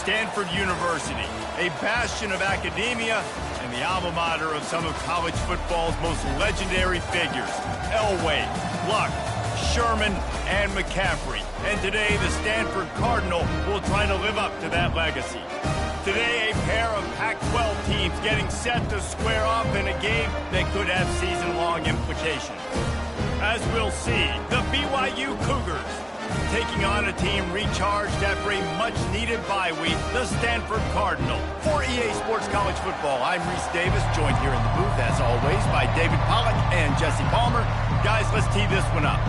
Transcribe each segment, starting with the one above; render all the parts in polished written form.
Stanford University, a bastion of academia and the alma mater of some of college football's most legendary figures, Elway, Luck, Sherman, and McCaffrey. And today, the Stanford Cardinal will try to live up to that legacy. Today, a pair of Pac-12 teams getting set to square off in a game that could have season-long implications. As we'll see, the BYU Cougars taking on a team recharged after a much-needed bye week, the Stanford Cardinal. For EA Sports College Football, I'm Reese Davis, joined here in the booth, as always, by David Pollack and Jesse Palmer. Guys, let's tee this one up.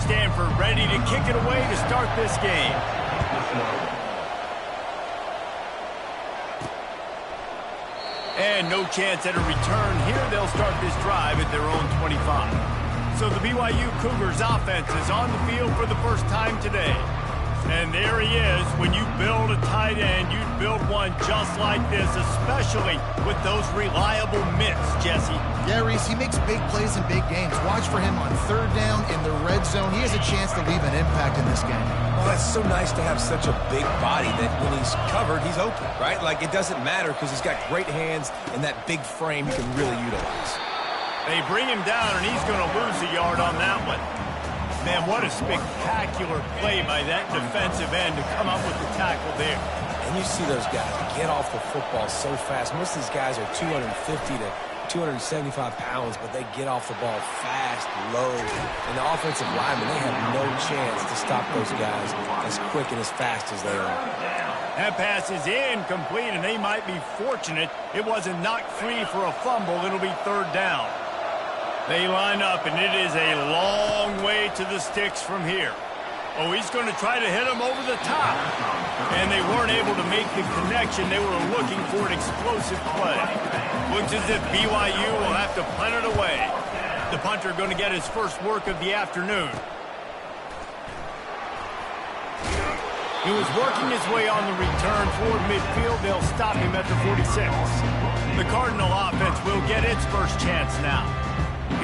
Stanford ready to kick it away to start this game. And no chance at a return here. They'll start this drive at their own 25. So the BYU Cougars offense is on the field for the first time today. And there he is. When you build a tight end, you build one just like this, especially with those reliable mitts, Jesse. Yeah, Reese, he makes big plays in big games. Watch for him on third down in the red zone. He has a chance to leave an impact in this game. Well, it's so nice to have such a big body that when he's covered, he's open, right? Like, it doesn't matter because he's got great hands and that big frame he can really utilize. They bring him down, and he's going to lose a yard on that one. Man, what a spectacular play by that defensive end to come up with the tackle there. And you see those guys get off the football so fast. Most of these guys are 250 to 275 pounds, but they get off the ball fast, low. And the offensive linemen, they have no chance to stop those guys as quick and as fast as they are. That pass is incomplete, and they might be fortunate it wasn't knocked free for a fumble. It'll be third down. They line up, and it is a long way to the sticks from here. Oh, he's going to try to hit him over the top. And they weren't able to make the connection. They were looking for an explosive play. Looks as if BYU will have to punt it away. The punter going to get his first work of the afternoon. He was working his way on the return toward midfield. They'll stop him at the 46. The Cardinal offense will get its first chance now.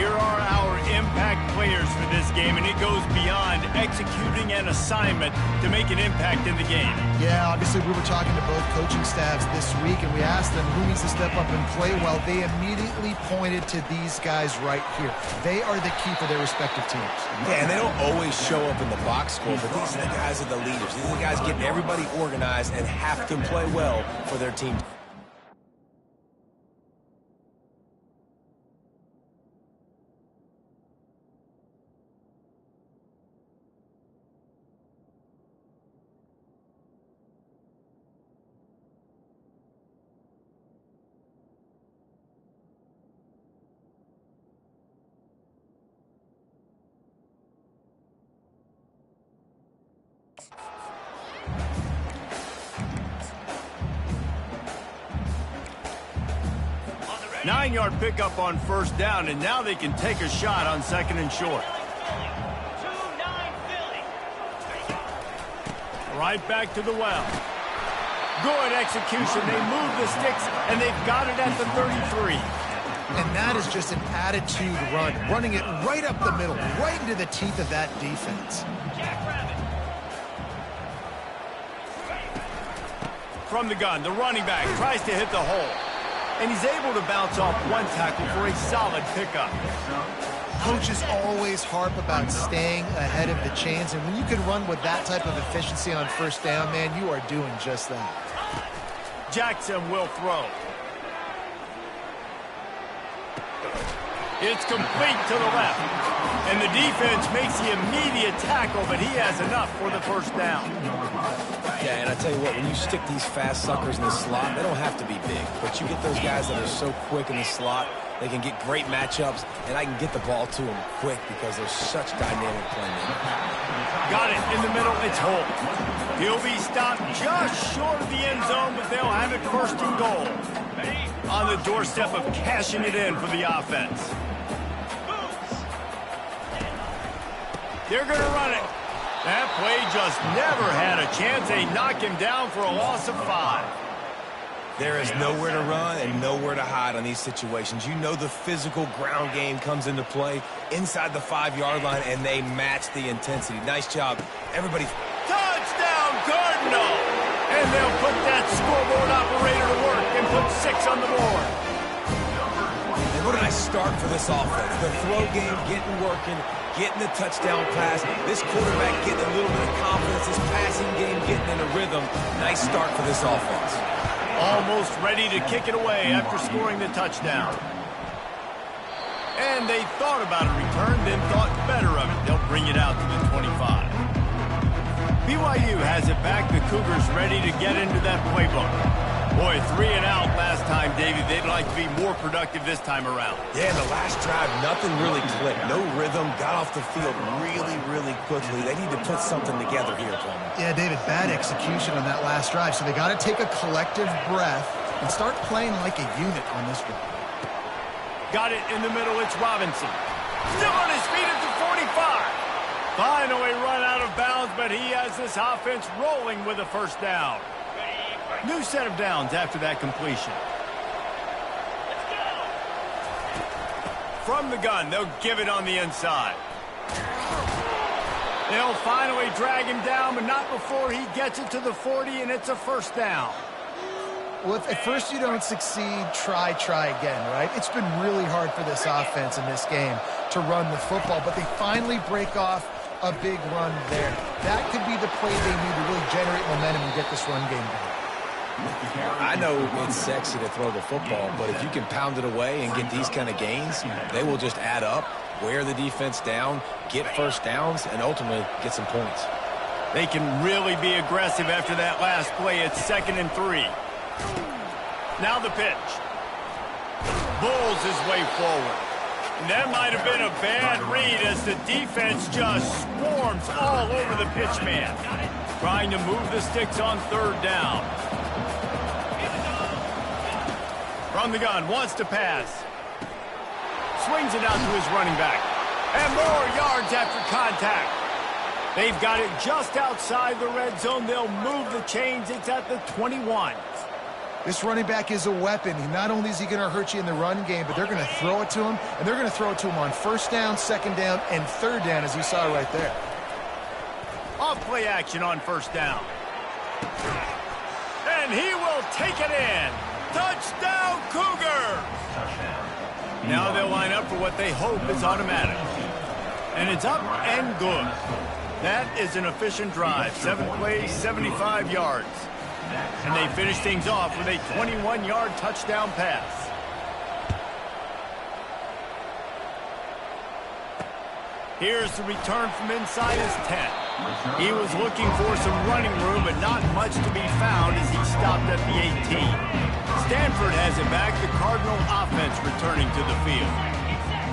Here are our impact players for this game, and it goes beyond executing an assignment to make an impact in the game. Yeah, obviously we were talking to both coaching staffs this week, and we asked them who needs to step up and play well. They immediately pointed to these guys right here. They are the key for their respective teams. Yeah, and they don't always show up in the box score, but these are the guys that are the leaders. These are the guys getting everybody organized and have to play well for their team. Nine-yard pickup on first down, and now they can take a shot on second and short. Right back to the well. Good execution. They move the sticks, and they've got it at the 33. And that is just an attitude run, running it right up the middle, right into the teeth of that defense. From the gun, the running back tries to hit the hole. And he's able to bounce off one tackle for a solid pickup. Coaches always harp about staying ahead of the chains, and when you can run with that type of efficiency on first down, man, you are doing just that. Jackson will throw. It's complete to the left. And the defense makes the immediate tackle, but he has enough for the first down. Yeah, and I tell you what, when you stick these fast suckers in the slot, they don't have to be big. But you get those guys that are so quick in the slot, they can get great matchups, and I can get the ball to them quick because they're such dynamic playmakers. Got it in the middle. It's Holt. He'll be stopped just short of the end zone, but they'll have it first and goal. On the doorstep of cashing it in for the offense. They're going to run it. That play just never had a chance. They knock him down for a loss of 5. There is nowhere to run and nowhere to hide on these situations. You know the physical ground game comes into play inside the 5-yard line, and they match the intensity. Nice job. Everybody. Touchdown, Cardinal! And they'll put that scoreboard operator to work and put 6 on the board. And what a nice start for this offense. The throw game getting working, getting the touchdown pass. This quarterback getting a little bit of confidence. This passing game getting in a rhythm. Nice start for this offense. Almost ready to kick it away after scoring the touchdown. And they thought about a return, then thought better of it. They'll bring it out to the 25. BYU has it back. The Cougars ready to get into that playbook. Boy, 3 and out last time, David. They'd like to be more productive this time around. Yeah, in the last drive, nothing really clicked. No rhythm, got off the field really, really quickly. They need to put something together here, Coleman. Yeah, David, bad execution on that last drive. So they got to take a collective breath and start playing like a unit on this one. Got it in the middle. It's Robinson. Still on his feet at the 45. Finally run out of bounds, but he has this offense rolling with a first down. New set of downs after that completion. From the gun, they'll give it on the inside. They'll finally drag him down, but not before he gets it to the 40, and it's a first down. Well, if at first you don't succeed, try again, right? It's been really hard for this offense in this game to run the football, but they finally break off a big run there. That could be the play they need to really generate momentum and get this run game going. I know it's sexy to throw the football, but if you can pound it away and get these kind of gains, they will just add up, wear the defense down, get first downs, and ultimately get some points. They can really be aggressive after that last play. It's 2nd and 3. Now the pitch. Bulls his way forward. And that might have been a bad read as the defense just swarms all over the pitch man. Trying to move the sticks on 3rd down. From the gun, wants to pass. Swings it out to his running back. And more yards after contact. They've got it just outside the red zone. They'll move the chains. It's at the 21. This running back is a weapon. Not only is he going to hurt you in the run game, but they're going to throw it to him, and they're going to throw it to him on 1st down, 2nd down, and 3rd down, as you saw right there. Off play action on 1st down. And he will take it in. Touchdown, Cougar! Now they'll line up for what they hope is automatic. And it's up and good. That is an efficient drive. 7 plays, 75 yards. And they finish things off with a 21-yard touchdown pass. Here's the return from inside his 10. He was looking for some running room, but not much to be found as he stopped at the 18. Stanford has it back. The Cardinal offense returning to the field.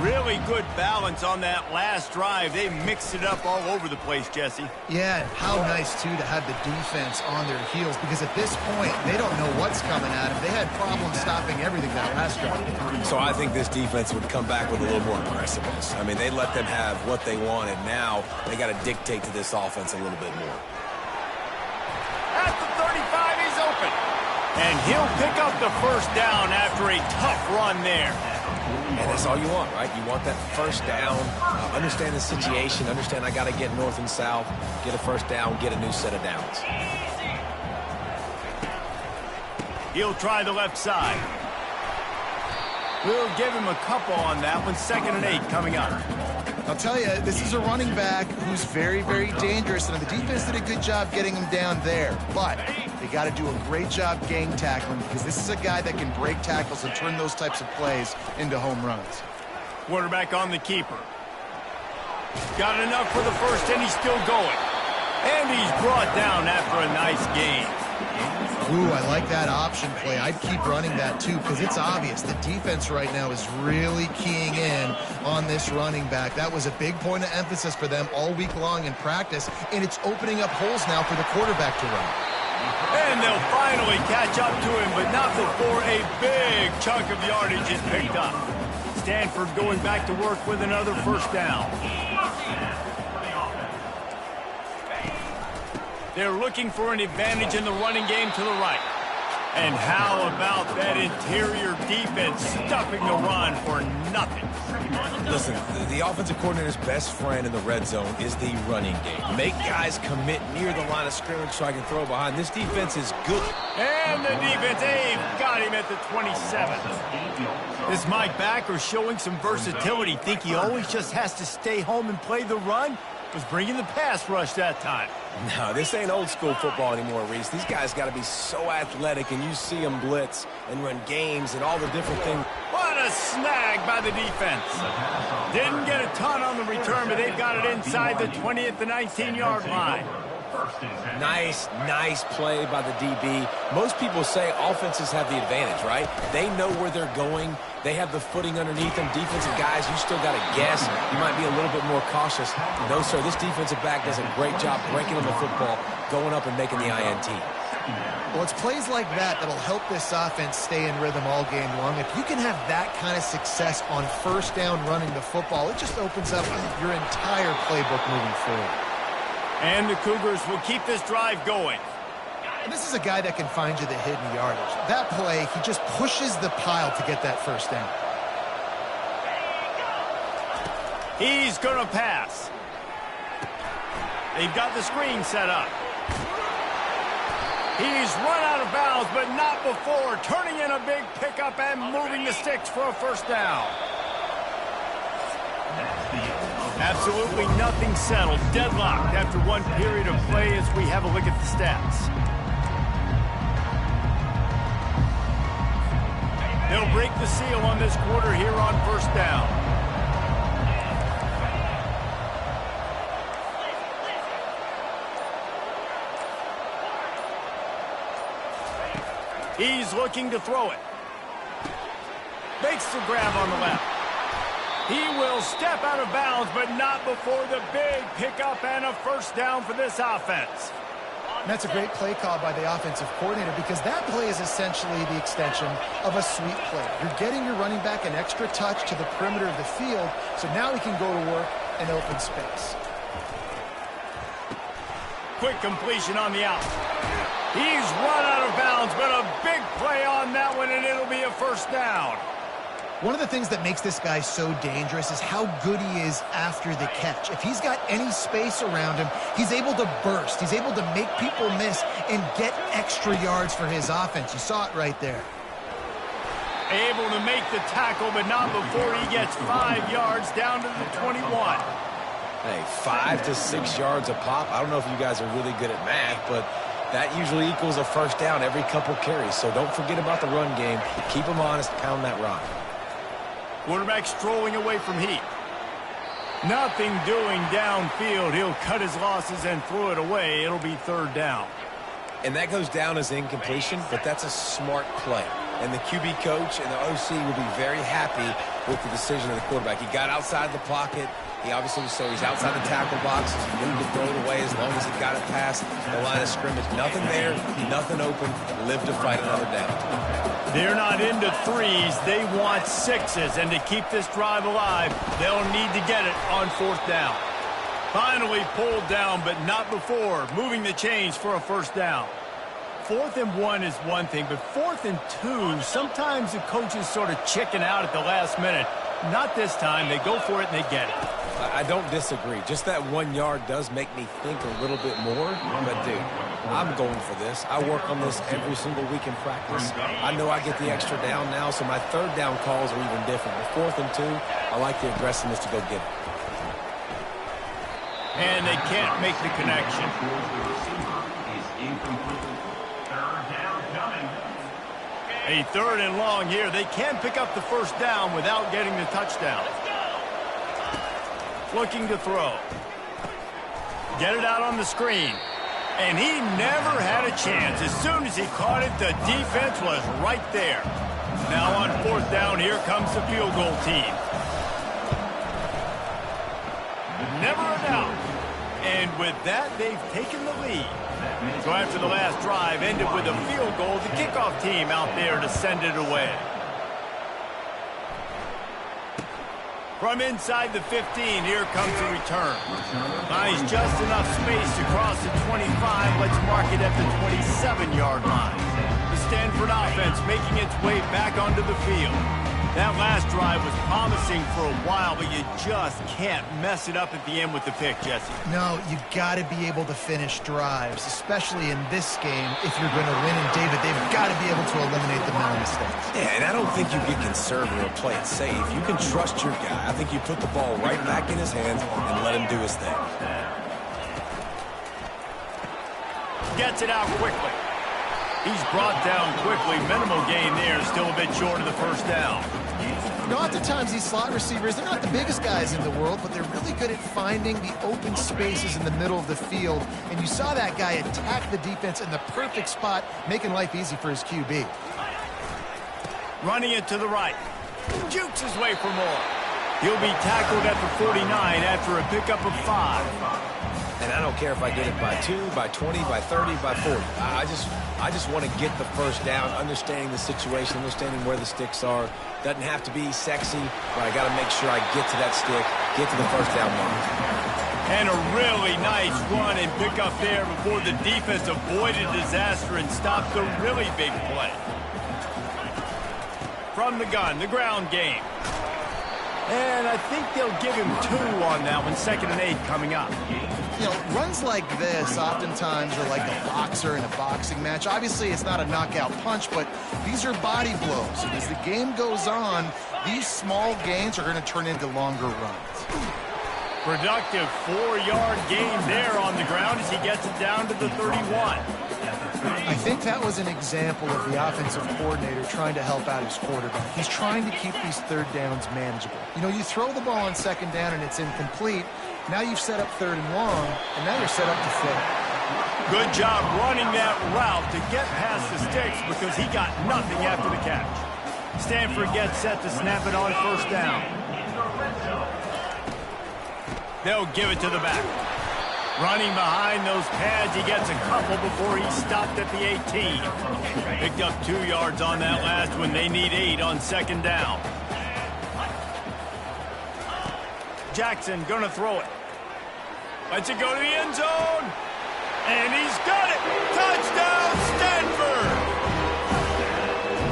Really good balance on that last drive. They mixed it up all over the place, Jesse. Yeah, how nice, too, to have the defense on their heels, because at this point, they don't know what's coming at them. They had problems stopping everything that last drive. So I think this defense would come back with a little more aggressiveness. I mean, they let them have what they wanted. Now they got to dictate to this offense a little bit more. At the 35, he's open. And he'll pick up the first down after a tough run there. And that's all you want, right? You want that first down, understand the situation, understand I got to get north and south, get a first down, get a new set of downs. He'll try the left side. We'll give him a couple on that one. 2nd and 8 coming up. I'll tell you, this is a running back who's very, very dangerous, and the defense did a good job getting him down there. But they got to do a great job gang tackling, because this is a guy that can break tackles and turn those types of plays into home runs. Quarterback on the keeper. Got enough for the first, and he's still going. And he's brought down after a nice gain. Ooh, I like that option play. I'd keep running that, too, because it's obvious the defense right now is really keying in on this running back. That was a big point of emphasis for them all week long in practice, and it's opening up holes now for the quarterback to run. And they'll finally catch up to him, but not before a big chunk of yardage is picked up. Stanford going back to work with another first down. They're looking for an advantage in the running game to the right. And how about that interior defense stuffing the run for nothing? Listen, the offensive coordinator's best friend in the red zone is the running game. Make guys commit near the line of scrimmage so I can throw behind. This defense is good. And the defense, Abe, got him at the 27. This Mike backer showing some versatility. Think he always just has to stay home and play the run? Was bringing the pass rush that time. No, this ain't old school football anymore, Reese. These guys got to be so athletic, and you see them blitz and run games and all the different things. What a snag by the defense. Didn't get a ton on the return, but they've got it inside the 20 at the 19-yard line. Nice play by the DB. Most people say offenses have the advantage, right? They know where they're going. They have the footing underneath them. Defensive guys, you still got to guess. You might be a little bit more cautious. No, sir, this defensive back does a great job breaking on the football, going up and making the INT. Well, it's plays like that that'll help this offense stay in rhythm all game long. If you can have that kind of success on first down running the football, it just opens up your entire playbook moving forward. And the Cougars will keep this drive going. And this is a guy that can find you the hidden yardage. That play, he just pushes the pile to get that first down. He's going to pass. They've got the screen set up. He's run out of bounds, but not before. Turning in a big pickup and moving the sticks for a first down. Absolutely nothing settled. Deadlocked after one period of play as we have a look at the stats. They'll break the seal on this quarter here on first down. He's looking to throw it. Makes the grab on the left. He will step out of bounds, but not before the big pickup and a first down for this offense. And that's a great play call by the offensive coordinator because that play is essentially the extension of a sweep play. You're getting your running back an extra touch to the perimeter of the field, so now he can go to work in open space. Quick completion on the out. He's run out of bounds, but a big play on that one, and it'll be a first down. One of the things that makes this guy so dangerous is how good he is after the catch. If he's got any space around him, he's able to burst. He's able to make people miss and get extra yards for his offense. You saw it right there. Able to make the tackle, but not before he gets 5 yards down to the 21. Hey, 5 to 6 yards a pop. I don't know if you guys are really good at math, but that usually equals a first down every couple carries. So don't forget about the run game. Keep them honest, pound that rock. Quarterback strolling away from heat. Nothing doing downfield. He'll cut his losses and throw it away. It'll be third down. And that goes down as incompletion, but that's a smart play. And the QB coach and the OC will be very happy with the decision of the quarterback. He got outside the pocket. He obviously was so he's outside the tackle box. He knew to throw it away as long as he got it past the line of scrimmage. Nothing there, nothing open. Live to fight another down. They're not into threes. They want sixes. And to keep this drive alive, they'll need to get it on fourth down. Finally pulled down, but not before moving the chains for a first down. 4th and 1 is one thing, but 4th and 2, sometimes the coaches sort of chicken out at the last minute. Not this time. They go for it and they get it. I don't disagree. Just that 1 yard does make me think a little bit more. But, dude, I'm going for this. I work on this every single week in practice. I know I get the extra down now, so my third down calls are even different. But 4th and 2, I like the aggressiveness to go get it. And they can't make the connection. A 3rd and long here. They can pick up the first down without getting the touchdown. Looking to throw. Get it out on the screen. And he never had a chance. As soon as he caught it, the defense was right there. Now on 4th down, here comes the field goal team. Never a doubt. And with that, they've taken the lead. So after the last drive ended with a field goal, the kickoff team out there to send it away. From inside the 15, here comes the return. Finds just enough space to cross the 25. Let's mark it at the 27-yard line. The Stanford offense making its way back onto the field. That last drive was promising for a while, but you just can't mess it up at the end with the pick, Jesse. No, you got to be able to finish drives, especially in this game if you're going to win. And David, they've got to be able to eliminate the mental mistakes. Yeah, and I don't think you get conservative or play it safe. You can trust your guy. I think you put the ball right back in his hands and let him do his thing. Gets it out quickly. He's brought down quickly. Minimal gain there. Still a bit short of the first down. You know, oftentimes these slot receivers, they're not the biggest guys in the world, but they're really good at finding the open spaces in the middle of the field. And you saw that guy attack the defense in the perfect spot, making life easy for his QB. Running it to the right. Jukes his way for more. He'll be tackled at the 49 after a pickup of 5. And I don't care if I get it by 2, by 20, by 30, by 40. I just want to get the first down, understanding the situation, understanding where the sticks are. Doesn't have to be sexy, but I got to make sure I get to that stick, get to the first down mark. And a really nice run and pick up there before the defense avoided disaster and stopped a really big play. From the gun, the ground game. And I think they'll give him 2 on that one. 2nd and 8 coming up. You know, runs like this oftentimes are like a boxer in a boxing match. Obviously, it's not a knockout punch, but these are body blows. And as the game goes on, these small gains are going to turn into longer runs. Productive 4-yard gain there on the ground as he gets it down to the 31. I think that was an example of the offensive coordinator trying to help out his quarterback. He's trying to keep these 3rd downs manageable. You know, you throw the ball on 2nd down and it's incomplete. Now you've set up 3rd and long, and now you're set up to flip. Good job running that route to get past the sticks because he got nothing after the catch. Stanford gets set to snap it on 1st down. They'll give it to the back. Running behind those pads, he gets a couple before he stopped at the 18. Picked up 2 yards on that last one. They need 8 on 2nd down. Jackson gonna throw it. Lets it go to the end zone. And he's got it. Touchdown, Stanford!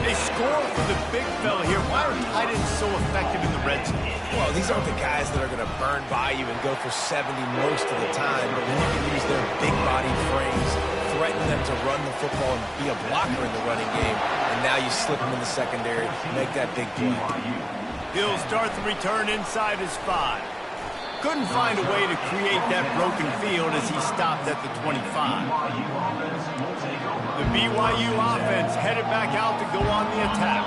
They score for the big fella here. Why are tight ends so effective in the red zone? Well, these aren't the guys that are going to burn by you and go for 70 most of the time, but when you can use their big body frames, threaten them to run the football and be a blocker in the running game, and now you slip them in the secondary, make that big play. He'll start the return inside his 5. Couldn't find a way to create that broken field as he stopped at the 25. The BYU offense headed back out to go on the attack.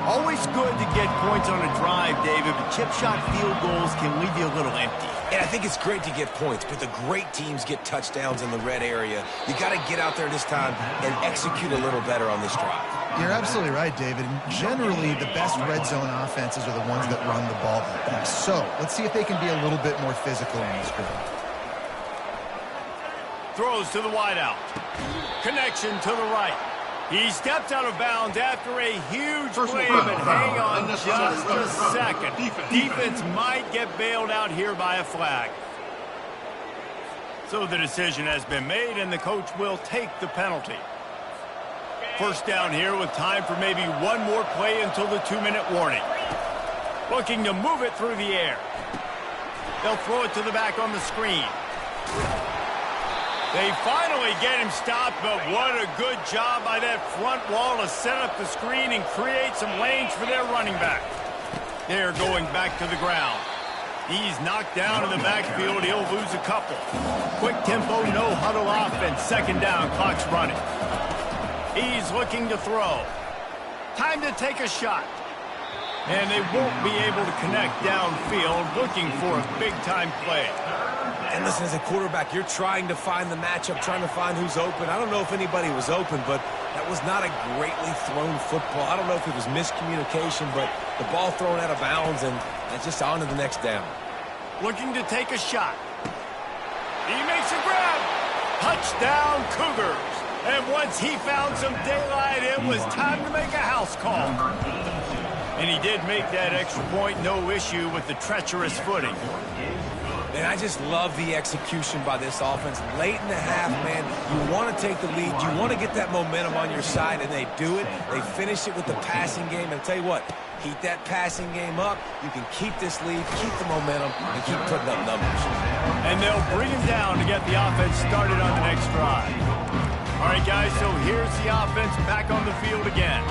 Always good to get points on a drive, David, but chip shot field goals can leave you a little empty. And I think it's great to get points, but the great teams get touchdowns in the red area. You got to get out there this time and execute a little better on this drive. You're absolutely right, David. And generally, the best red zone offenses are the ones that run the ball the best. So let's see if they can be a little bit more physical in this drive. Throws to the wideout. Connection to the right. He stepped out of bounds after a huge play, but hang on just a second. Defense might get bailed out here by a flag. So the decision has been made, and the coach will take the penalty. 1st down here with time for maybe one more play until the 2-minute warning. Looking to move it through the air. They'll throw it to the back on the screen. They finally get him stopped, but what a good job by that front wall to set up the screen and create some lanes for their running back. They're going back to the ground. He's knocked down in the backfield. He'll lose a couple. Quick tempo, no huddle offense. 2nd down, clock's running. He's looking to throw. Time to take a shot. And they won't be able to connect downfield, looking for a big-time play. And listen, as a quarterback, you're trying to find the matchup, trying to find who's open. I don't know if anybody was open, but that was not a greatly thrown football. I don't know if it was miscommunication, but the ball thrown out of bounds, and just on to the next down. Looking to take a shot. He makes a grab. Touchdown, Cougars. And once he found some daylight, it was time to make a house call. And he did make that extra point, no issue with the treacherous footing. And I just love the execution by this offense. Late in the half, man, you want to take the lead. You want to get that momentum on your side, and they do it. They finish it with the passing game. And I'll tell you what, keep that passing game up. You can keep this lead, keep the momentum, and keep putting up numbers. And they'll bring him down to get the offense started on the next drive. All right, guys, so here's the offense back on the field again.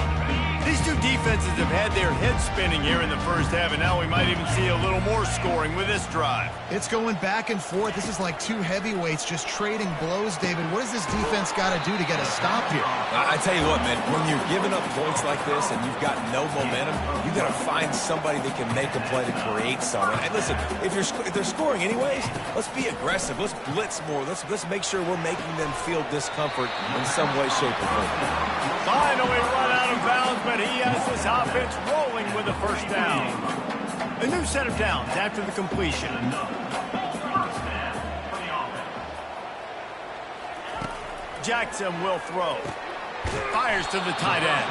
These two defenses have had their heads spinning here in the first half, and now we might even see a little more scoring with this drive. It's going back and forth. This is like two heavyweights just trading blows, David. What does this defense got to do to get a stop here? I tell you what, man, when you're giving up points like this and you've got no momentum, you got to find somebody that can make a play to create something. And listen, if they're scoring anyways, let's be aggressive. Let's blitz more. Let's make sure we're making them feel discomfort in some way, shape, or form. Finally run out of bounds, but he has this offense rolling with a first down. A new set of downs after the completion. Jackson will throw. Fires to the tight end.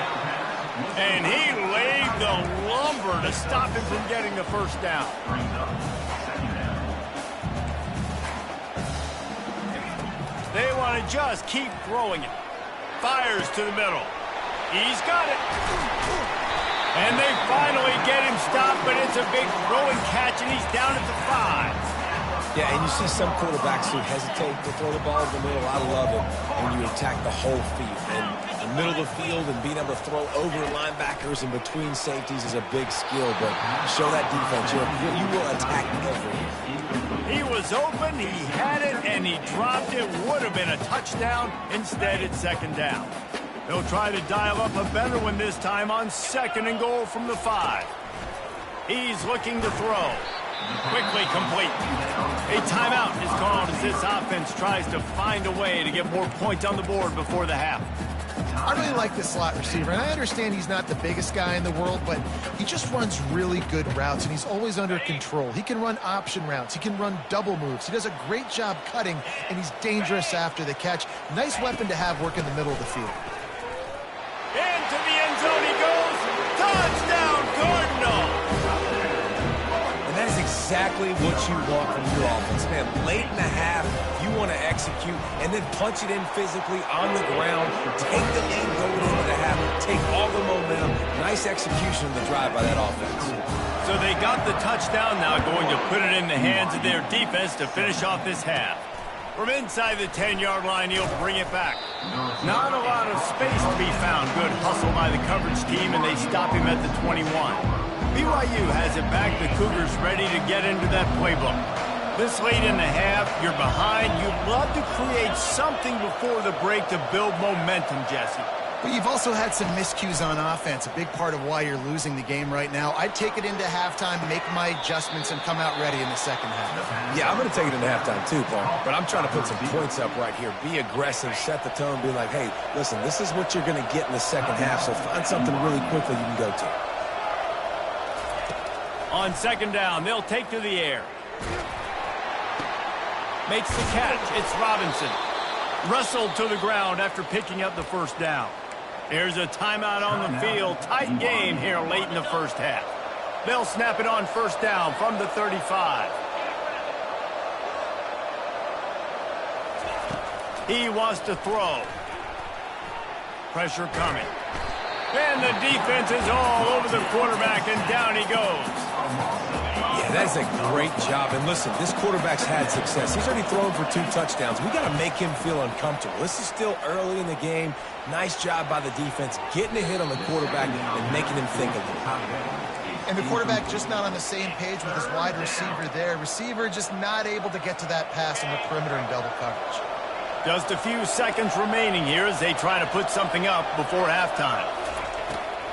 And he laid the lumber to stop him from getting the first down. They want to just keep throwing it. Fires to the middle. He's got it. And they finally get him stopped, but it's a big throwing catch, and he's down at the 5. Yeah, and you see some quarterbacks who hesitate to throw the ball in the middle. I love it when you attack the whole field. And the middle of the field and being able to throw over linebackers and between safeties is a big skill, but show that defense. You will attack everywhere. He was open, he had it, and he dropped it. Would have been a touchdown. Instead, it's second down. They'll try to dial up a better one this time on 2nd and goal from the 5. He's looking to throw. Quickly complete. A timeout is called as this offense tries to find a way to get more points on the board before the half. I really like this slot receiver, and I understand he's not the biggest guy in the world, but he just runs really good routes, and he's always under control. He can run option routes. He can run double moves. He does a great job cutting, and he's dangerous after the catch. Nice weapon to have work in the middle of the field. Into the end zone he goes. Touchdown, Cardinals! And that is exactly what you want from your offense, man. Late in the half, you want to execute and then punch it in physically on the ground. Take the lead going into the half. Take all the momentum. Nice execution of the drive by that offense. So they got the touchdown, now going to put it in the hands of their defense to finish off this half. From inside the 10-yard line, he'll bring it back. Not a lot of space to be found. Good hustle by the coverage team, and they stop him at the 21. BYU has it back. The Cougars ready to get into that playbook. This late in the half, you're behind. You'd love to create something before the break to build momentum, Jesse. But you've also had some miscues on offense, a big part of why you're losing the game right now. I'd take it into halftime, make my adjustments, and come out ready in the second half. Yeah, I'm going to take it into halftime too, Paul. But I'm trying to put some points up right here. Be aggressive, set the tone, be like, hey, listen, this is what you're going to get in the second half, so find something really quickly you can go to. On 2nd down, they'll take to the air. Makes the catch. It's Robinson. Wrestled to the ground after picking up the first down. There's a timeout on the field. Tight game here late in the first half. They'll snap it on 1st down from the 35. He wants to throw. Pressure coming. And the defense is all over the quarterback, and down he goes. Yeah, that's a great job. And listen, this quarterback's had success. He's already thrown for 2 touchdowns. We got to make him feel uncomfortable. This is still early in the game. Nice job by the defense, getting a hit on the quarterback and making him think a little. And the quarterback just not on the same page with his wide receiver there. Receiver just not able to get to that pass on the perimeter in double coverage. Just a few seconds remaining here as they try to put something up before halftime.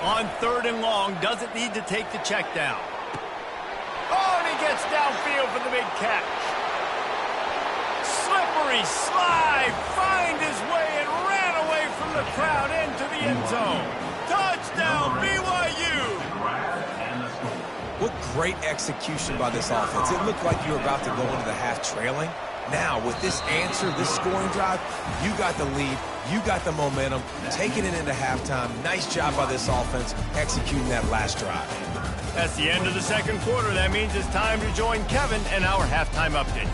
On 3rd and long, doesn't need to take the check down. Oh, and he gets downfield for the big catch. Slippery slide, find his way and ran away from the crowd into the end zone. Touchdown, BYU! What great execution by this offense. It looked like you were about to go into the half trailing, Now, with this answer, this scoring drive, you got the lead, you got the momentum, taking it into halftime. Nice job by this offense executing that last drive. That's the end of the second quarter. That means it's time to join Kevin and our halftime update.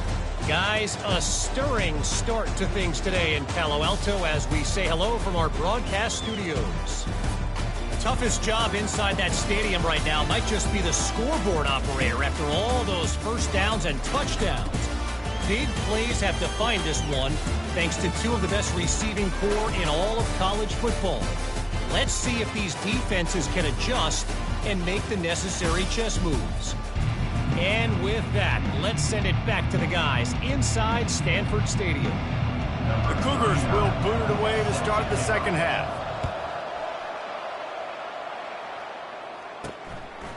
Guys, a stirring start to things today in Palo Alto as we say hello from our broadcast studios. The toughest job inside that stadium right now might just be the scoreboard operator after all those first downs and touchdowns. Big plays have defined this one, thanks to two of the best receiving corps in all of college football. Let's see if these defenses can adjust and make the necessary chess moves. And with that, let's send it back to the guys inside Stanford Stadium. The Cougars will boot it away to start the second half.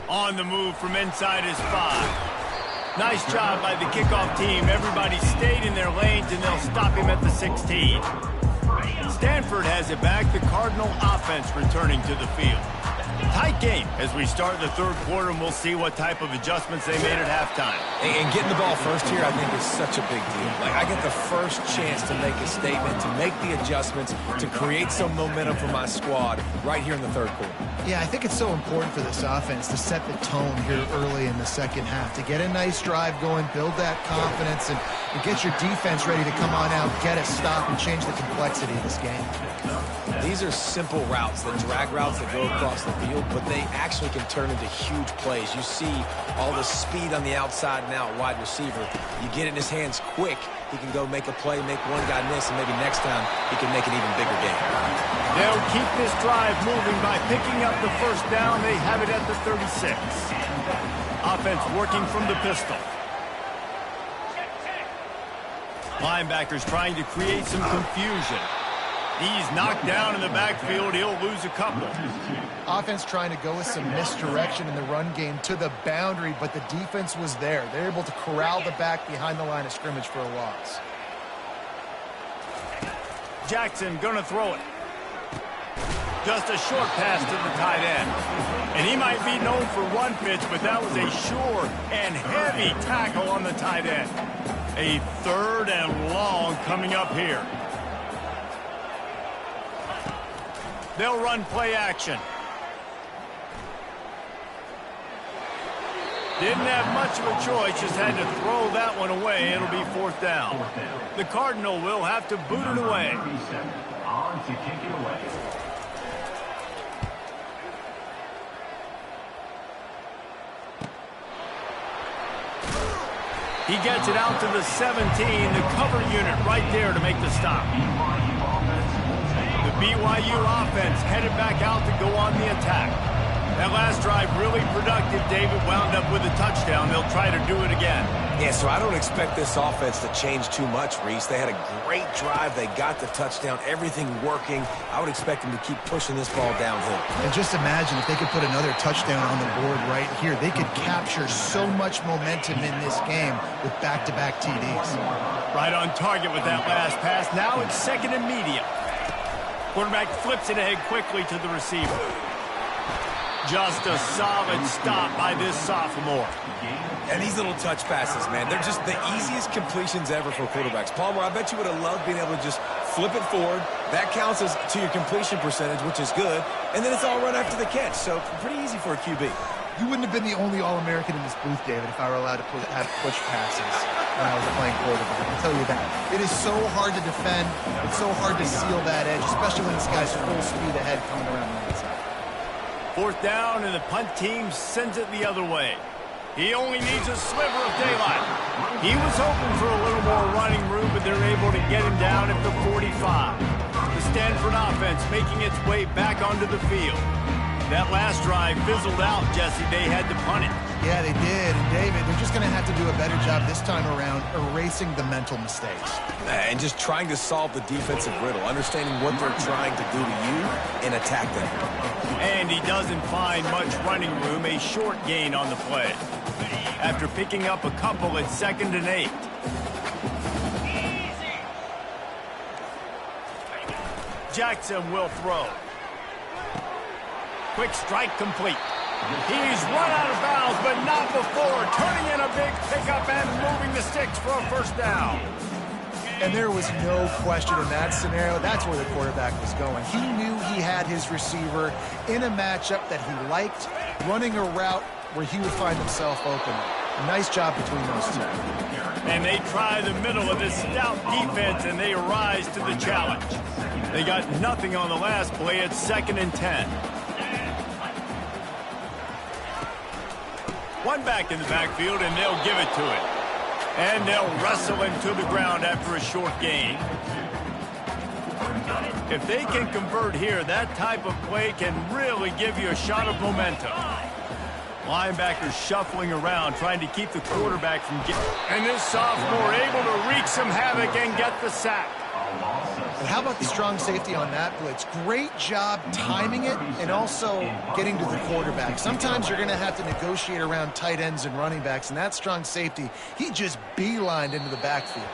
On the move from inside his 5. Nice job by the kickoff team. Everybody stayed in their lanes, and they'll stop him at the 16. Stanford has it back. The Cardinal offense returning to the field. Tight game as we start the third quarter, and we'll see what type of adjustments they made at halftime. And getting the ball first here, I think, is such a big deal. Like, I get the first chance to make a statement, to make the adjustments, to create some momentum for my squad right here in the third quarter. Yeah, I think it's so important for this offense to set the tone here early in the second half, to get a nice drive going, build that confidence, and get your defense ready to come on out, get a stop, and change the complexity of this game. These are simple routes, the drag routes that go across the field, but they actually can turn into huge plays. You see all the speed on the outside now at wide receiver. You get it in his hands quick, he can go make a play, make one guy miss, and maybe next time he can make an even bigger game. They'll keep this drive moving by picking up the first down. They have it at the 36. Offense working from the pistol. Linebackers trying to create some confusion. He's knocked down in the backfield. He'll lose a couple. Offense trying to go with some misdirection in the run game to the boundary, but the defense was there. They're able to corral the back behind the line of scrimmage for a loss. Jackson gonna throw it. Just a short pass to the tight end. And he might be known for one pitch, but that was a sure and heavy tackle on the tight end. A third and long coming up here. They'll run play action. Didn't have much of a choice, just had to throw that one away. It'll be fourth down. The Cardinal will have to boot it away. He gets it out to the 17, the cover unit right there to make the stop. The BYU offense headed back out to go on the attack. That last drive really productive. David wound up with a touchdown. They'll try to do it again. Yeah, so I don't expect this offense to change too much, Reese. They had a great drive. They got the touchdown. Everything working. I would expect them to keep pushing this ball downhill. And just imagine if they could put another touchdown on the board right here. They could capture so much momentum in this game with back-to-back TDs. Right on target with that last pass. Now it's second and medium. Quarterback flips it ahead quickly to the receiver. Just a solid stop by this sophomore. And these little touch passes, man, they're just the easiest completions ever for quarterbacks. Palmer, I bet you would have loved being able to just flip it forward. That counts as to your completion percentage, which is good. And then it's all run after the catch, so pretty easy for a QB. You wouldn't have been the only All-American in this booth, David, if I were allowed to have push passes when I was playing quarterback. I'll tell you that. It is so hard to defend. It's so hard to seal that edge, especially when this guy's full speed ahead coming around the outside. Fourth down, and the punt team sends it the other way. He only needs a sliver of daylight. He was hoping for a little more running room, but they're able to get him down at the 45. The Stanford offense making its way back onto the field. That last drive fizzled out, Jesse. They had to punt it. Yeah, they did. And, David, they're just going to have to do a better job this time around erasing the mental mistakes. And just trying to solve the defensive riddle, understanding what they're trying to do to you and attack them. And he doesn't find much running room, a short gain on the play. After picking up a couple at 2nd and 8. Jackson will throw. Quick strike complete. He's run out of bounds, but not before. Turning in a big pickup and moving the sticks for a first down. And there was no question in that scenario. That's where the quarterback was going. He knew he had his receiver in a matchup that he liked, running a route where he would find himself open. Nice job between those two. And they try the middle of this stout defense, and they rise to the challenge. They got nothing on the last play. It's 2nd and 10. One back in the backfield, and they'll give it to it. And they'll wrestle him to the ground after a short gain. If they can convert here, that type of play can really give you a shot of momentum. Linebackers shuffling around, trying to keep the quarterback from getting... And this sophomore able to wreak some havoc and get the sack. And how about the strong safety on that blitz? Great job timing it and also getting to the quarterback. Sometimes you're going to have to negotiate around tight ends and running backs, and that strong safety, he just beelined into the backfield.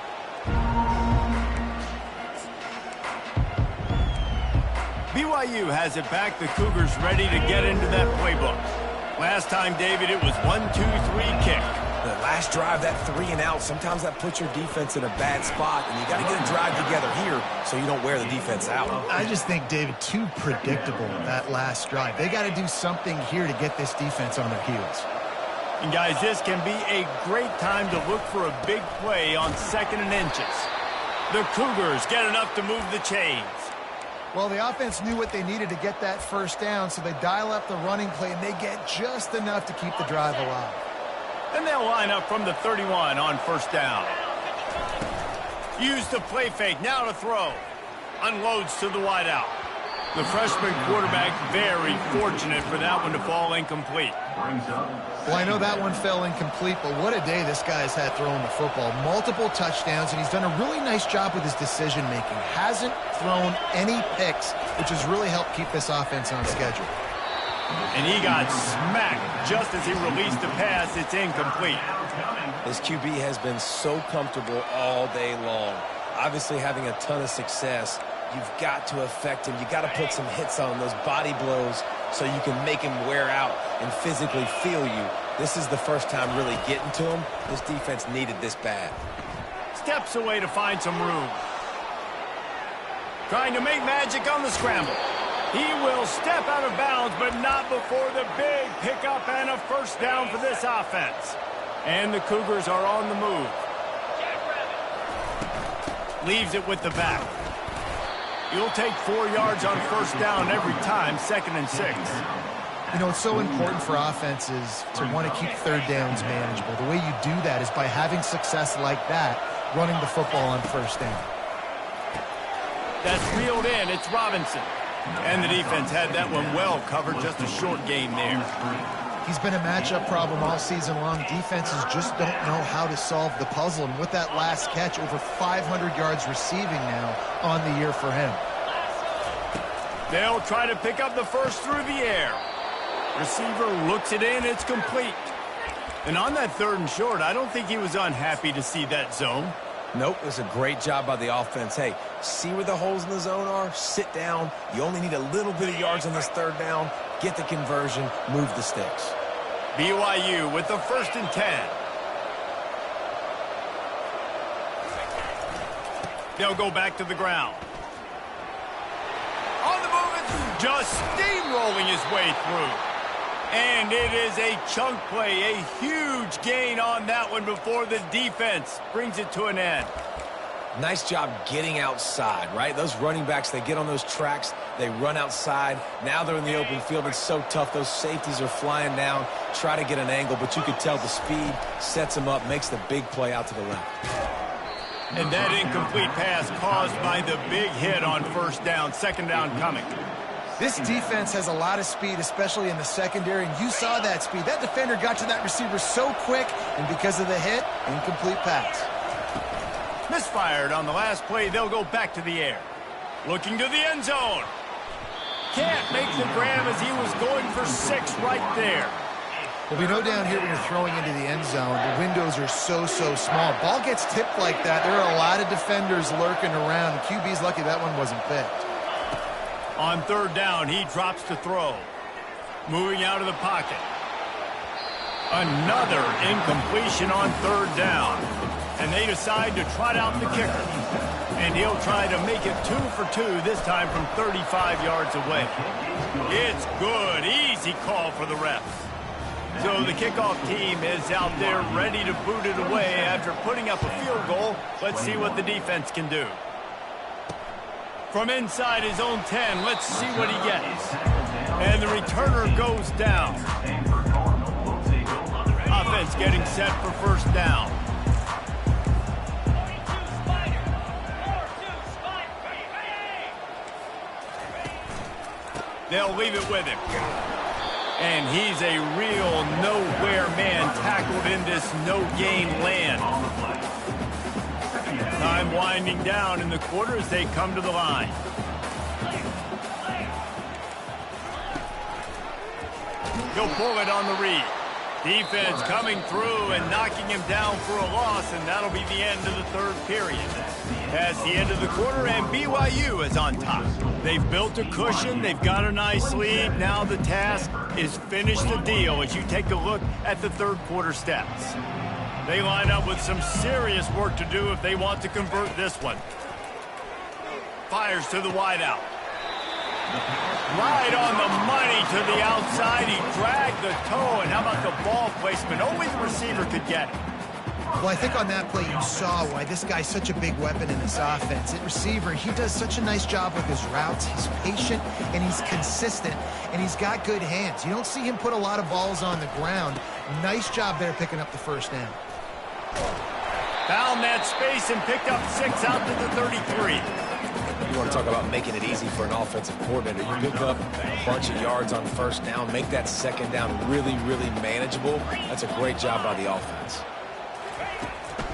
BYU has it back. The Cougars ready to get into that playbook. Last time, David, it was 1-2-3 kick. The last drive, that 3 and out, sometimes that puts your defense in a bad spot, and you got to get a drive together here so you don't wear the defense out. I just think, David, too predictable, that last drive. They got to do something here to get this defense on their heels. And, guys, this can be a great time to look for a big play on 2nd and inches. The Cougars get enough to move the chains. Well, the offense knew what they needed to get that first down, so they dial up the running play, and they get just enough to keep the drive alive. And they'll line up from the 31 on 1st down. Use the play fake, now to throw. Unloads to the wideout. The freshman quarterback very fortunate for that one to fall incomplete. Well, I know that one fell incomplete, but what a day this guy's had throwing the football. Multiple touchdowns, and he's done a really nice job with his decision-making. Hasn't thrown any picks, which has really helped keep this offense on schedule. And he got smacked just as he released the pass. It's incomplete. This QB has been so comfortable all day long. Obviously having a ton of success. You've got to affect him. You got to put some hits on those body blows so you can make him wear out and physically feel you. This is the first time really getting to him. This defense needed this bad. Steps away to find some room. Trying to make magic on the scramble. He will step out of bounds, but not before the big pickup and a 1st down for this offense. And the Cougars are on the move. Leaves it with the back. You'll take 4 yards on 1st down every time, 2nd and 6. You know, it's so important for offenses to want to keep 3rd downs manageable. The way you do that is by having success like that, running the football on 1st down. That's reeled in. It's Robinson. And the defense had that one well covered. Just a short gain there. He's been a matchup problem all season long. Defenses just don't know how to solve the puzzle. And with that last catch, over 500 yards receiving now on the year for him. They'll try to pick up the 1st through the air. Receiver looks it in. It's complete. And on that 3rd and short, I don't think he was unhappy to see that zone. Nope, it was a great job by the offense. Hey, see where the holes in the zone are? Sit down. You only need a little bit of yards on this 3rd down. Get the conversion. Move the sticks. BYU with the 1st and 10. They'll go back to the ground. On the move, just steamrolling his way through. And it is a chunk play, a huge gain on that one before the defense brings it to an end. Nice job getting outside, right? Those running backs, they get on those tracks, they run outside. Now they're in the open field. It's so tough. Those safeties are flying down, try to get an angle, but you could tell the speed sets them up, makes the big play out to the left. And that incomplete pass caused by the big hit on 1st down, 2nd down coming. This defense has a lot of speed, especially in the secondary, and you saw that speed. That defender got to that receiver so quick, and because of the hit, incomplete pass. Misfired on the last play. They'll go back to the air. Looking to the end zone. Can't make the grab as he was going for 6 right there. Well, we know down here when you're throwing into the end zone, the windows are so small. Ball gets tipped like that. There are a lot of defenders lurking around. The QB's lucky that one wasn't picked. On 3rd down, he drops to throw. Moving out of the pocket. Another incompletion on 3rd down. And they decide to trot out the kicker. And he'll try to make it 2 for 2, this time from 35 yards away. It's good. Easy call for the refs. So the kickoff team is out there ready to boot it away after putting up a field goal. Let's see what the defense can do. From inside his own 10, let's see what he gets. And the returner goes down. Offense getting set for first down. They'll leave it with him. And he's a real nowhere man tackled in this no-gain land. Time winding down in the quarter as they come to the line. He'll pull it on the read. Defense coming through and knocking him down for a loss, and that'll be the end of the third period. That's the end of the quarter, and BYU is on top. They've built a cushion. They've got a nice lead. Now the task is finish the deal as you take a look at the third quarter stats. They line up with some serious work to do if they want to convert this one. Fires to the wideout. Right on the money to the outside. He dragged the toe, and how about the ball placement? Only the receiver could get it. Well, I think on that play you saw why this guy's such a big weapon in this offense. At receiver, he does such a nice job with his routes. He's patient, and he's consistent, and he's got good hands. You don't see him put a lot of balls on the ground. Nice job there picking up the first down. Found that space and picked up 6 out to the 33. You want to talk about making it easy for an offensive coordinator. You pick up a bunch of yards on first down, make that second down really, really manageable. That's a great job by the offense.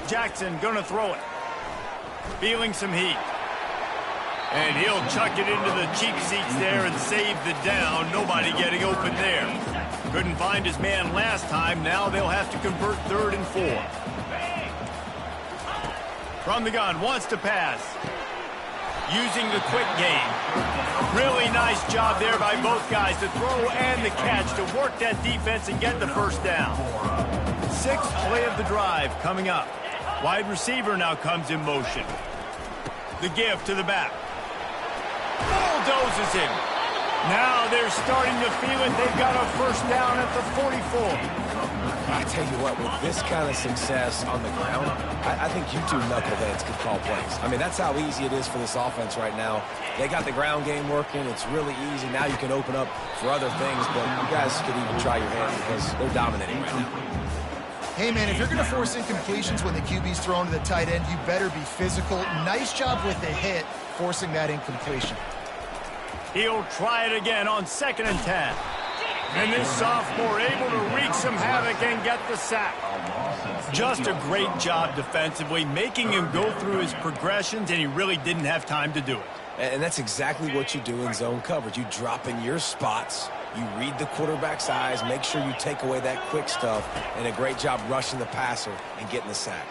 Jackson gonna throw it. Feeling some heat. And he'll chuck it into the cheap seats there and save the down. Nobody getting open there. Couldn't find his man last time. Now they'll have to convert 3rd and 4. From the gun, wants to pass. Using the quick game. Really nice job there by both guys to throw and the catch to work that defense and get the first down. 6th play of the drive coming up. Wide receiver now comes in motion. The give to the back. Bulldozes him. Now they're starting to feel it. They've got a first down at the 44. I tell you what, with this kind of success on the ground, I think you two knuckleheads could call plays. I mean, that's how easy it is for this offense right now. They got the ground game working. It's really easy. Now you can open up for other things, but you guys could even try your hand because they're dominating right now. Hey, man, if you're going to force incompletions when the QB's thrown to the tight end, you better be physical. Nice job with the hit, forcing that incompletion. He'll try it again on 2nd and 10. And this sophomore able to wreak some havoc and get the sack. Just a great job defensively, making him go through his progressions, and he really didn't have time to do it. And that's exactly what you do in zone coverage. You drop in your spots, you read the quarterback's eyes, make sure you take away that quick stuff, and a great job rushing the passer and getting the sack.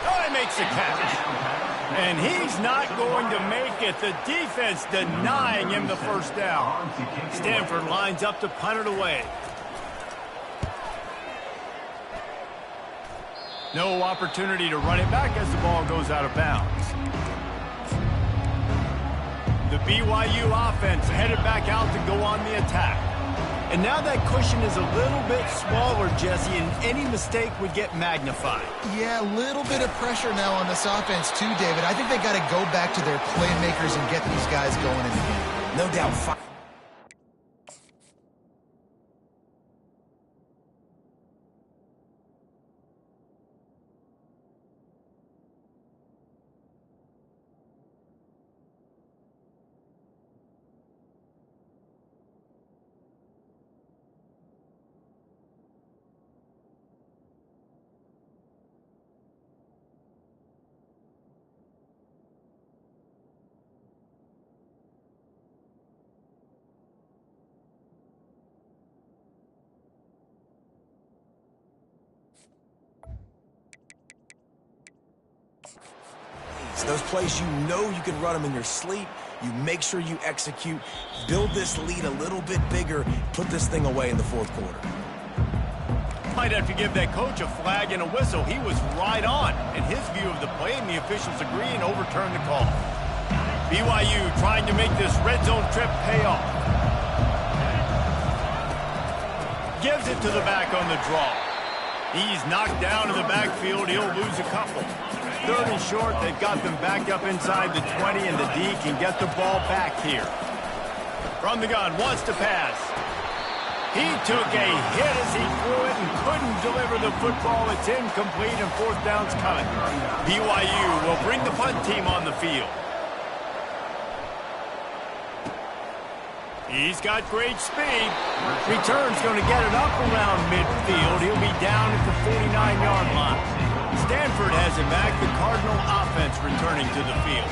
Oh, he makes the catch. And he's not going to make it. The defense denying him the first down. Stanford lines up to punt it away. No opportunity to run it back as the ball goes out of bounds. The BYU offense headed back out to go on the attack. And now that cushion is a little bit smaller, Jesse, and any mistake would get magnified. Yeah, a little bit of pressure now on this offense too, David. I think they got to go back to their playmakers and get these guys going in the game. No doubt. Those plays you know you can run them in your sleep. You make sure you execute. Build this lead a little bit bigger. Put this thing away in the 4th quarter. Might have to give that coach a flag and a whistle. He was right on in his view of the play, and the officials agree and overturn the call. BYU trying to make this red zone trip pay off. Gives it to the back on the draw. He's knocked down in the backfield. He'll lose a couple. 3rd and short. They've got them back up inside the 20, and the D can get the ball back here. From the gun, wants to pass. He took a hit as he threw it and couldn't deliver the football. It's incomplete, and 4th down's coming. BYU will bring the punt team on the field. He's got great speed. Return's going to get it up around midfield. He'll be down at the 49-yard line. Stanford has it back. The Cardinal offense returning to the field.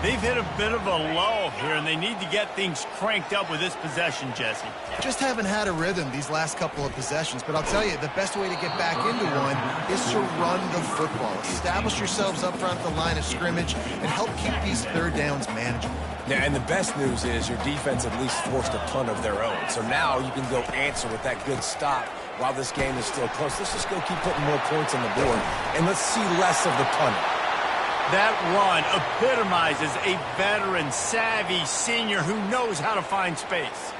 They've hit a bit of a lull here, and they need to get things cranked up with this possession, Jesse. Just haven't had a rhythm these last couple of possessions, but I'll tell you, the best way to get back into one is to run the football. Establish yourselves up front at the line of scrimmage and help keep these 3rd downs manageable. Yeah, and the best news is your defense at least forced a punt of their own. So now you can go answer with that good stop while this game is still close. Let's just go keep putting more points on the board, and let's see less of the punting. That run epitomizes a veteran, savvy senior who knows how to find space.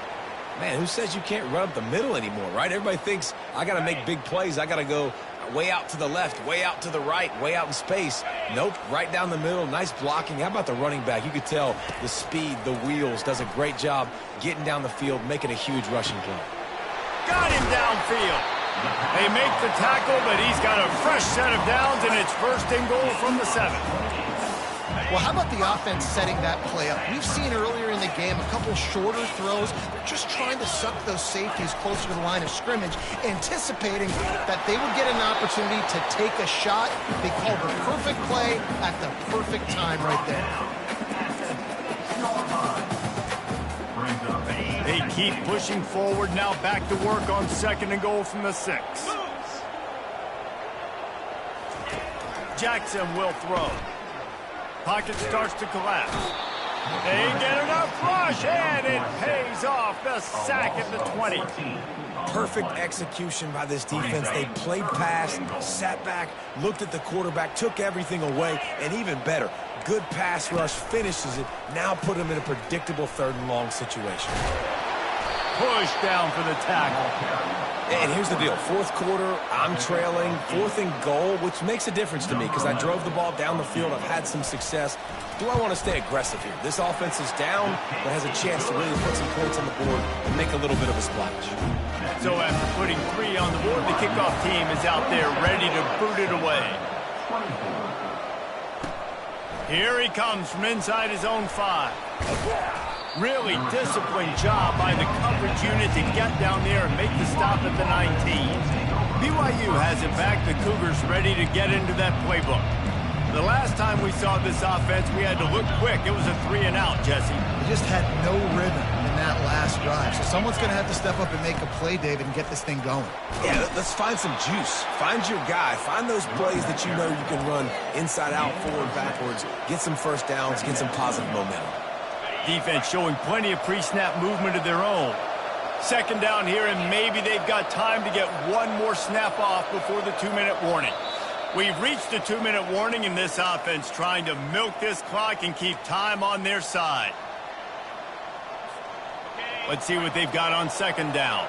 Man, who says you can't run up the middle anymore, right? Everybody thinks, I got to make big plays. I got to go way out to the left, way out to the right, way out in space. Nope, right down the middle. Nice blocking. How about the running back? You could tell the speed, the wheels, does a great job getting down the field, making a huge rushing play. Got him downfield. They make the tackle, but he's got a fresh set of downs, and it's 1st and goal from the 7. Well, how about the offense setting that play up? We've seen earlier in the game a couple shorter throws. They're just trying to suck those safeties closer to the line of scrimmage, anticipating that they would get an opportunity to take a shot. They called the perfect play at the perfect time right there. They keep pushing forward, now back to work on 2nd and goal from the 6. Jackson will throw. Pocket starts to collapse. They get enough rush, and it pays off. The sack at the 20. Perfect execution by this defense. They played pass, sat back, looked at the quarterback, took everything away, and even better, good pass rush, finishes it. Now put them in a predictable 3rd and long situation. Push down for the tackle. And here's the deal. 4th quarter, I'm trailing. 4th and goal, which makes a difference to me because I drove the ball down the field. I've had some success. Do I want to stay aggressive here? This offense is down, but has a chance to really put some points on the board and make a little bit of a splash. So after putting 3 on the board, the kickoff team is out there ready to boot it away. Here he comes from inside his own 5. Really disciplined job by the coverage unit to get down there and make the stop at the 19. BYU has it back. The Cougars ready to get into that playbook. The last time we saw this offense, we had to look quick. It was a 3 and out, Jesse. They just had no rhythm in that last drive. So someone's going to have to step up and make a play, David, and get this thing going. Yeah, let's find some juice. Find your guy. Find those plays that you know you can run inside out, forward, backwards. Get some 1st downs. Get some positive momentum. Defense showing plenty of pre-snap movement of their own. 2nd down here, and maybe they've got time to get one more snap off before the 2-minute warning. We've reached the 2-minute warning, and this offense trying to milk this clock and keep time on their side. Let's see what they've got on 2nd down.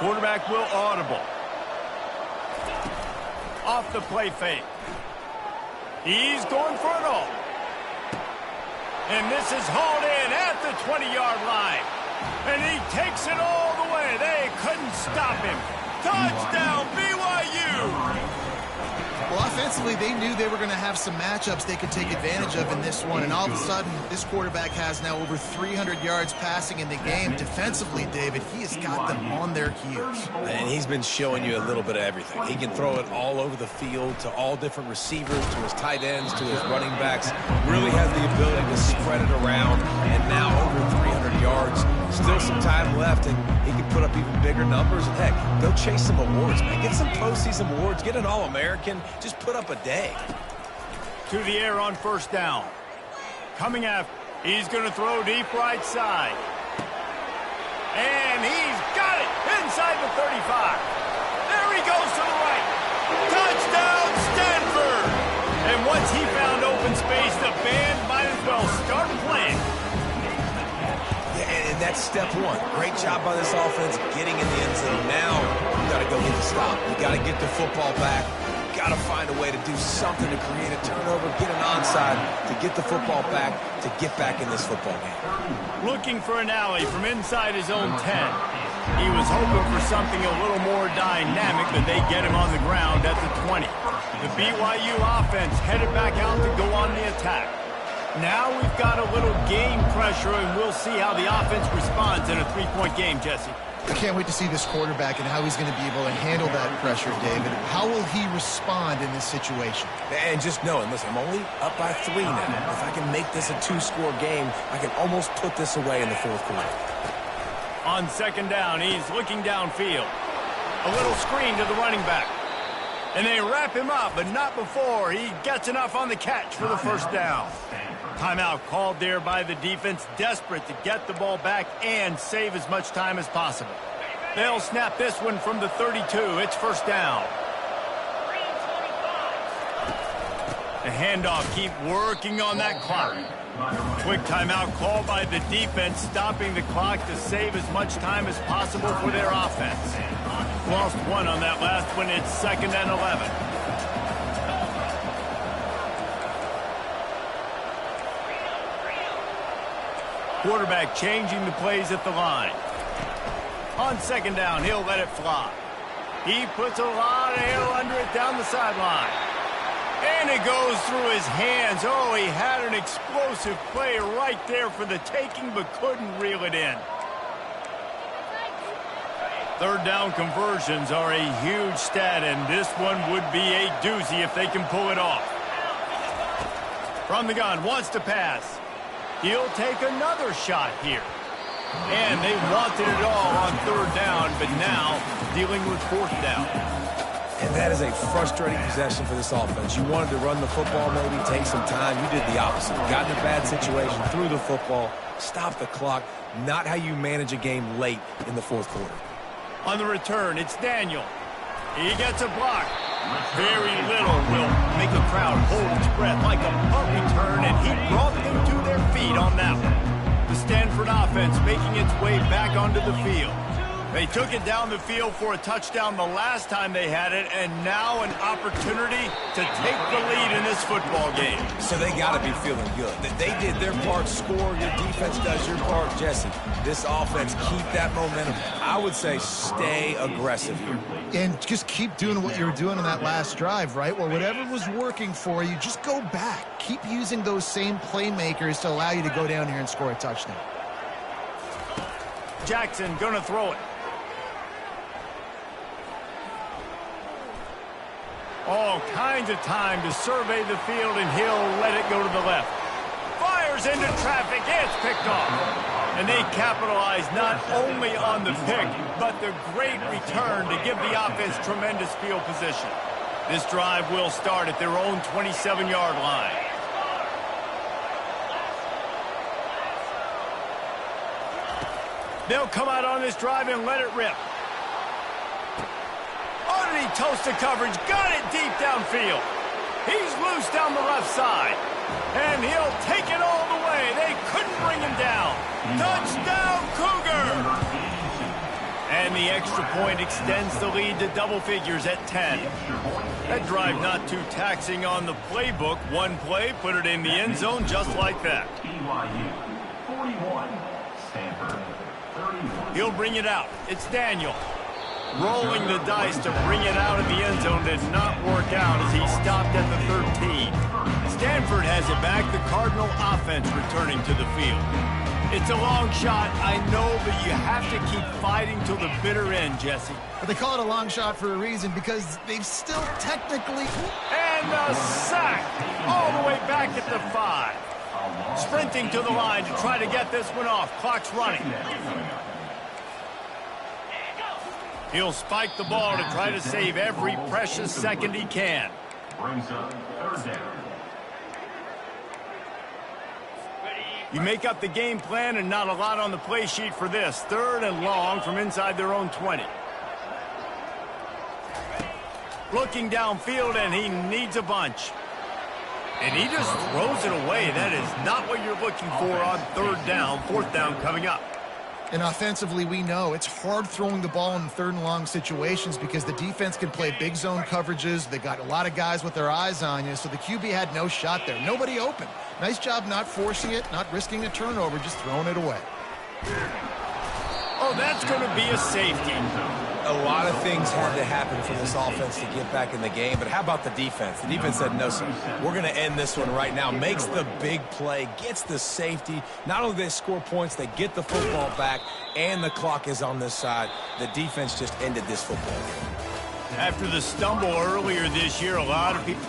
Quarterback will audible. Off the play fake. He's going for it all. And this is hauled in at the 20-yard line. And he takes it all the way. They couldn't stop him. Touchdown, BYU! Well, offensively, they knew they were going to have some matchups they could take advantage of in this one, and all of a sudden, this quarterback has now over 300 yards passing in the game. Defensively, David, he has got them on their heels. And he's been showing you a little bit of everything. He can throw it all over the field to all different receivers, to his tight ends, to his running backs. Really has the ability to spread it around, and now over 300 yards. Still some time left, and he can put up even bigger numbers. And, heck, go chase some awards, man. Get some postseason awards. Get an All-American. Just put up a day. To the air on first down. Coming after. He's going to throw deep right side. And he's got it inside the 35. There he goes to the right. Touchdown, Stanford! And once he found open space, the band might as well start playing. Yeah, and that's step one. Great job by this offense getting in the end zone. Now you got to go get the stop. You got to get the football back. You got to find a way to do something to create a turnover, get an onside, to get the football back, to get back in this football game. Looking for an alley from inside his own 10. He was hoping for something a little more dynamic, but they get him on the ground at the 20. The BYU offense headed back out to go on the attack. Now we've got a little game pressure, and we'll see how the offense responds in a three-point game, Jesse. I can't wait to see this quarterback and how he's going to be able to handle that pressure, David. How will he respond in this situation? And just knowing, listen, I'm only up by 3 now. If I can make this a 2-score game, I can almost put this away in the fourth quarter. On second down, he's looking downfield. A little screen to the running back. And they wrap him up, but not before he gets enough on the catch for the first down. Timeout called there by the defense, desperate to get the ball back and save as much time as possible. They'll snap this one from the 32. It's first down. The handoff, keep working on that clock. Quick timeout called by the defense, stopping the clock to save as much time as possible for their offense. Lost one on that last one. It's 2nd and 11. Quarterback changing the plays at the line. On second down, he'll let it fly. He puts a lot of air under it down the sideline. And it goes through his hands. Oh, he had an explosive play right there for the taking, but couldn't reel it in. Third down conversions are a huge stat, and this one would be a doozy if they can pull it off. From the gun, wants to pass. He'll take another shot here. And they wanted it all on third down, but now dealing with fourth down. And that is a frustrating possession for this offense. You wanted to run the football, maybe take some time. You did the opposite. Got in a bad situation, threw the football, stopped the clock. Not how you manage a game late in the fourth quarter. On the return, it's Daniel. He gets a block. Very little will make a crowd hold its breath like a punt return, and he brought them to their feet on that one. The Stanford offense making its way back onto the field. They took it down the field for a touchdown the last time they had it, and now an opportunity to take the lead in this football game. So they got to be feeling good. They did their part, score. Your defense does your part, Jesse. This offense, keep that momentum. I would say stay aggressive here. And just keep doing what you were doing on that last drive, right? Well, whatever was working for you, just go back. Keep using those same playmakers to allow you to go down here and score a touchdown. Jackson gonna throw it. All kinds of time to survey the field, and he'll let it go to the left. Fires into traffic. It's picked off. And they capitalize not only on the pick, but the great return to give the offense tremendous field position. This drive will start at their own 27-yard line. They'll come out on this drive and let it rip. Underneath toasted coverage, got it deep downfield. He's loose down the left side. And he'll take it all the way. They couldn't bring him down. Touchdown, Cougar! And the extra point extends the lead to double figures at 10. That drive not too taxing on the playbook. One play, put it in the end zone just like that. He'll bring it out. It's Daniel. Rolling the dice to bring it out of the end zone did not work out as he stopped at the 13. Stanford has it back. The Cardinal offense returning to the field. It's a long shot, I know, but you have to keep fighting till the bitter end, Jesse. But they call it a long shot for a reason, because they've still technically... And a sack all the way back at the 5. Sprinting to the line to try to get this one off. Clock's running. He'll spike the ball to try to save every precious second he can. Brings up third down. You make up the game plan and not a lot on the play sheet for this. 3rd and long from inside their own 20. Looking downfield, and he needs a bunch. And he just throws it away. That is not what you're looking for on 3rd down. 4th down coming up. And offensively, we know it's hard throwing the ball in 3rd and long situations because the defense can play big zone coverages. They got a lot of guys with their eyes on you, so the QB had no shot there. Nobody open. Nice job not forcing it, not risking a turnover, just throwing it away. Oh, that's going to be a safety. A lot of things had to happen for this offense to get back in the game, but how about the defense? The defense said, no, sir, we're going to end this one right now. Makes the big play, gets the safety. Not only do they score points, they get the football back, and the clock is on this side. The defense just ended this football game. After the stumble earlier this year, a lot of people